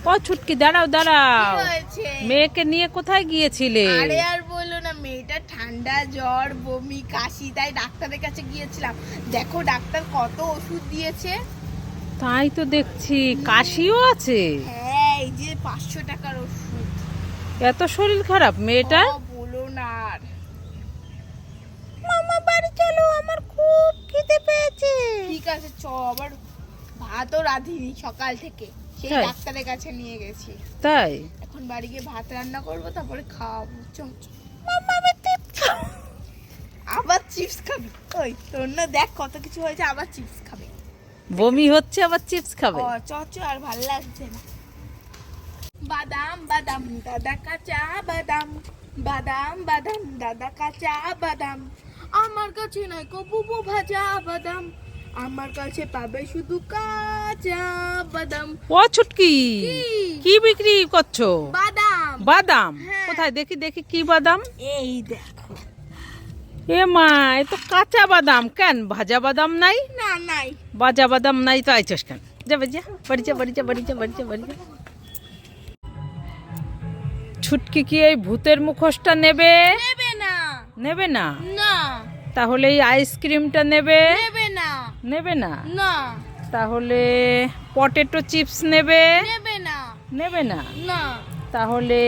ও ছুটকি, দাঁড়াও দাঁড়াও, কি হয়েছে? মেয়েকে নিয়ে কোথায় গিয়েছিলে? আরে আর বললো না, মেয়েটা ঠান্ডা জ্বর বমি কাশি, তাই ডাক্তারের কাছে গিয়েছিলাম। দেখো ডাক্তার কত ওষুধ দিয়েছে। তাই তো দেখছি, কাশিও আছে। হ্যাঁ, এই যে 500 টাকার ওষুধ। এত শরীর খারাপ মেয়েটার? বলো না আর। মামা বাড়ি চলো, আমার খুব খিদে পেয়েছে। ঠিক আছে চ, আবার ভাতও রাঁধিনি সকাল থেকে, সেই তাই? ডাক্তারের কাছে নিয়ে গেছি। তাই? এখন বাড়ি গিয়ে ভাত রান্না করবো, তারপরে খাওয়াবো। চল চল। মামা আমি চিপস খাবো। আবার চিপস খাবি? ওই তোর না দেখ কত কিছু হয়েছে, আবার চিপস খাবে। বমি হচ্ছে আবার চিপস খাবে? ও চ চ, আর ভালো লাগছে না। বাদাম বাদাম দাদা কাঁচা বাদাম, বাদাম বাদাম দাদা কাঁচা বাদাম, আমার কাছে নয় কবুবু ভাজা বাদাম, আমার কাছে পাবে শুধু কাঁচা বাদাম। ও ছুটকি, কি? কি বিক্রি করছো? বাদাম। বাদাম? হ্যাঁ। কোথায় দেখি দেখি, কি বাদাম? এই দেখো। এ মা, এ তো কাঁচা বাদাম, কেন ভাজা বাদাম নাই? না নাই। ভাজা বাদাম নাই তো আইছস কেন? যাবে যা, বাড়ি যা বাড়ি যা বাড়ি যা বাড়ি যা বাড়ি যা। ছুটকি কি এই ভূতের মুখোশটা নেবে? নেবে না। নেবে না? না তাহলে এই আইসক্রিমটা নেবে? নেবে না। নেবে না? না তাহলে পটেটো চিপস নেবে? নেবে না। নেবে না? না তাহলে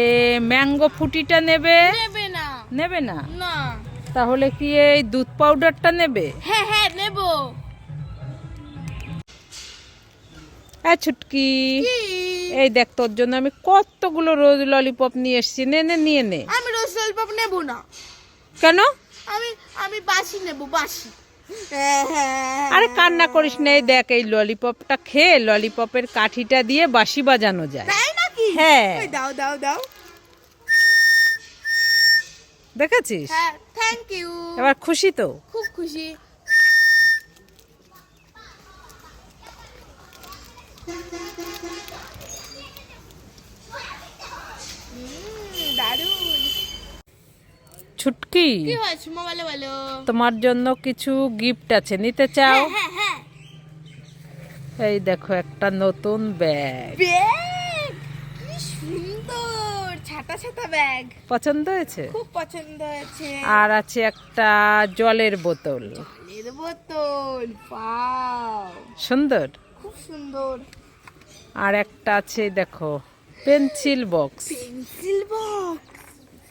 ম্যাঙ্গো ফুটিটা নেবে? নেবে না। নেবে না? না। তাহলে কি এই দুধ পাউডারটা নেবে? হ্যাঁ হ্যাঁ নেবো। হ্যাঁ ছুটকি, কি? এই দেখ তোর জন্য আমি কতগুলো রোজ ললিপপ নিয়ে এসেছি, নে নে নিয়ে নে। আমি রোজ ললিপপ নেবো না। কেন? আমি আমি বাসি নেবো, বাসি। আরে কান্না করিস না, এই দেখ এই ললিপপটা খেয়ে ললিপপের কাঠিটা দিয়ে বাঁশি বাজানো যায়। তাই নাকি? হ্যাঁ। ওই দাও দাও দাও। দেখেছিস? হ্যাঁ থ্যাংক ইউ। এবার খুশি তো? খুব খুশি। দারুণ। ছুটকি, কি হয়েছে মোবাইলে বলো? তোমার জন্য কিছু গিফট আছে, নিতে চাও? হ্যাঁ হ্যাঁ। এই দেখো একটা নতুন ব্যাগ। ব্যাগ কি সুন্দর, ছাতা ছাতা ব্যাগ। পছন্দ হয়েছে? খুব পছন্দ হয়েছে। আর আছে একটা জলের বোতল। জলের বোতল, ওয়াও সুন্দর। খুব সুন্দর। আর একটা আছে দেখো pencil box. Pencil box,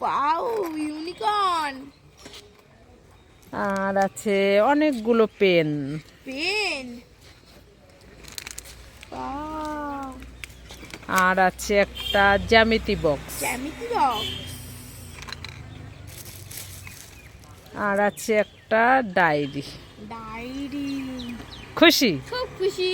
wow unicorn. আর আছে অনেকগুলো পেন। Pen, wow. আর আছে একটা জ্যামিতি বক্স। জ্যামিতি বক্স। আর আছে একটা ডায়েরি। ডায়েরি। খুশি? খুব খুশি।